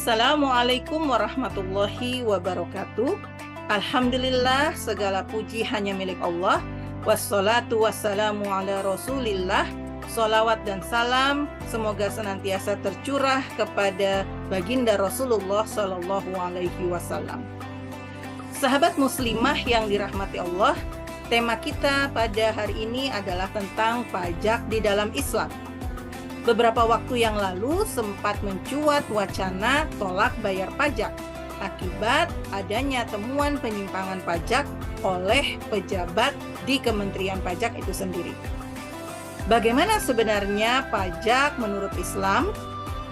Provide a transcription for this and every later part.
Assalamualaikum warahmatullahi wabarakatuh. Alhamdulillah, segala puji hanya milik Allah. Wassalatu wassalamu ala rasulillah. Salawat dan salam semoga senantiasa tercurah kepada baginda Rasulullah Sallallahu Alaihi Wasallam. Sahabat muslimah yang dirahmati Allah, tema kita pada hari ini adalah tentang pajak di dalam Islam. Beberapa waktu yang lalu sempat mencuat wacana tolak bayar pajak akibat adanya temuan penyimpangan pajak oleh pejabat di Kementerian Pajak itu sendiri. Bagaimana sebenarnya pajak menurut Islam?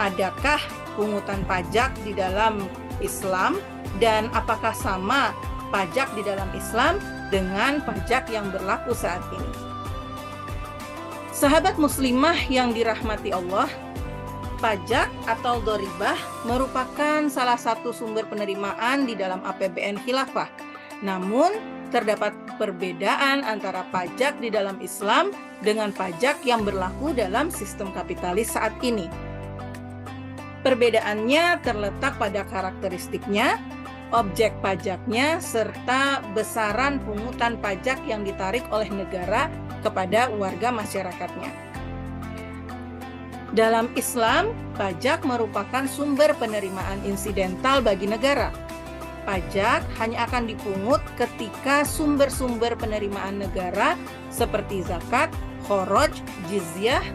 Adakah pungutan pajak di dalam Islam? Dan apakah sama pajak di dalam Islam dengan pajak yang berlaku saat ini? Sahabat muslimah yang dirahmati Allah, pajak atau dharibah merupakan salah satu sumber penerimaan di dalam APBN khilafah. Namun, terdapat perbedaan antara pajak di dalam Islam dengan pajak yang berlaku dalam sistem kapitalis saat ini. Perbedaannya terletak pada karakteristiknya, objek pajaknya, serta besaran pungutan pajak yang ditarik oleh negara kepada warga masyarakatnya. Dalam Islam, pajak merupakan sumber penerimaan insidental bagi negara. Pajak hanya akan dipungut ketika sumber-sumber penerimaan negara seperti zakat, kharaj, jizyah,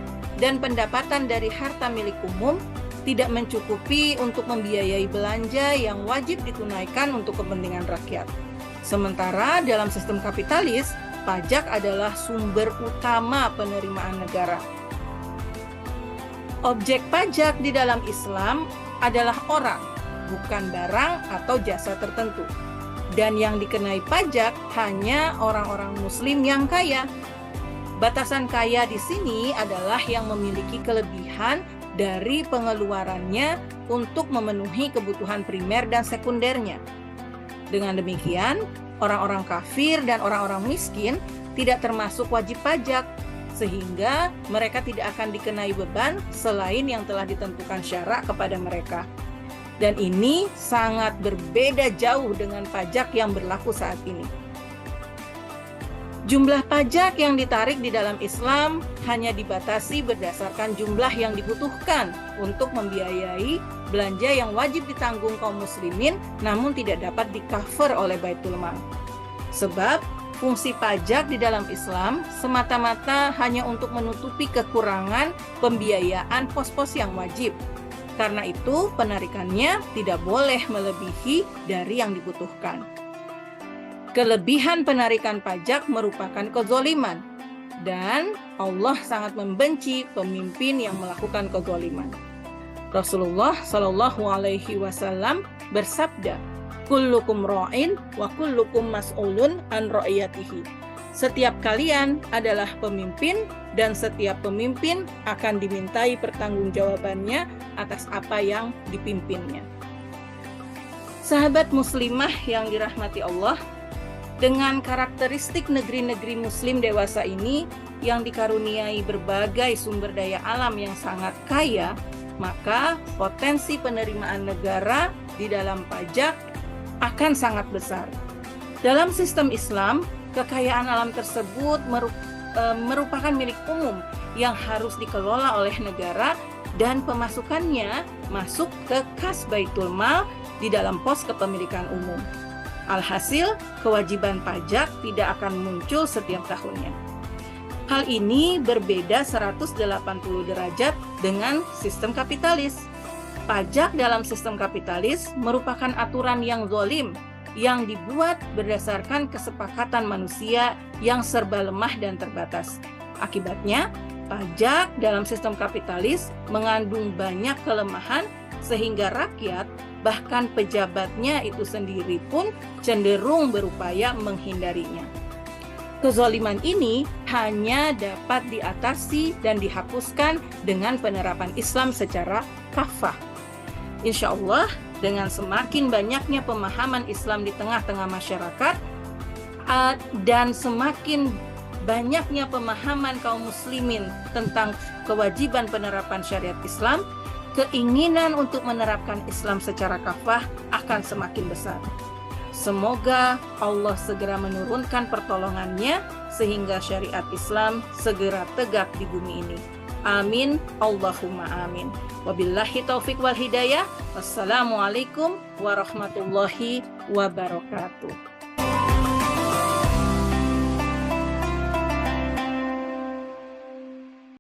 dan pendapatan dari harta milik umum tidak mencukupi untuk membiayai belanja yang wajib ditunaikan untuk kepentingan rakyat. Sementara dalam sistem kapitalis, pajak adalah sumber utama penerimaan negara. Objek pajak di dalam Islam adalah orang, bukan barang atau jasa tertentu. Dan yang dikenai pajak hanya orang-orang Muslim yang kaya. Batasan kaya di sini adalah yang memiliki kelebihan dari pengeluarannya untuk memenuhi kebutuhan primer dan sekundernya. Dengan demikian, orang-orang kafir dan orang-orang miskin tidak termasuk wajib pajak, sehingga mereka tidak akan dikenai beban selain yang telah ditentukan syarak kepada mereka. Dan ini sangat berbeda jauh dengan pajak yang berlaku saat ini. Jumlah pajak yang ditarik di dalam Islam hanya dibatasi berdasarkan jumlah yang dibutuhkan untuk membiayai belanja yang wajib ditanggung kaum muslimin namun tidak dapat di-cover oleh Baitul Mal. Sebab fungsi pajak di dalam Islam semata-mata hanya untuk menutupi kekurangan pembiayaan pos-pos yang wajib. Karena itu penarikannya tidak boleh melebihi dari yang dibutuhkan. Kelebihan penarikan pajak merupakan kezaliman, dan Allah sangat membenci pemimpin yang melakukan kezaliman. Rasulullah Shallallahu Alaihi Wasallam bersabda, "Kullukum ra'in wa kullukum mas'ulun an ra'iyatihi." Setiap kalian adalah pemimpin dan setiap pemimpin akan dimintai pertanggungjawabannya atas apa yang dipimpinnya. Sahabat muslimah yang dirahmati Allah, dengan karakteristik negeri-negeri muslim dewasa ini yang dikaruniai berbagai sumber daya alam yang sangat kaya, maka potensi penerimaan negara di dalam pajak akan sangat besar. Dalam sistem Islam, kekayaan alam tersebut merupakan milik umum yang harus dikelola oleh negara dan pemasukannya masuk ke kas Baitul Mal di dalam pos kepemilikan umum. Alhasil, kewajiban pajak tidak akan muncul setiap tahunnya. Hal ini berbeda 180 derajat dengan sistem kapitalis. Pajak dalam sistem kapitalis merupakan aturan yang zalim yang dibuat berdasarkan kesepakatan manusia yang serba lemah dan terbatas. Akibatnya, pajak dalam sistem kapitalis mengandung banyak kelemahan sehingga rakyat bahkan pejabatnya itu sendiri pun cenderung berupaya menghindarinya. Kezaliman ini hanya dapat diatasi dan dihapuskan dengan penerapan Islam secara kafah. Insya Allah, dengan semakin banyaknya pemahaman Islam di tengah-tengah masyarakat dan semakin banyaknya pemahaman kaum muslimin tentang kewajiban penerapan syariat Islam, keinginan untuk menerapkan Islam secara kafah akan semakin besar. Semoga Allah segera menurunkan pertolongannya sehingga syariat Islam segera tegak di bumi ini. Amin, Allahumma amin. Wabillahi taufik wal hidayah. Wassalamualaikum warahmatullahi wabarakatuh.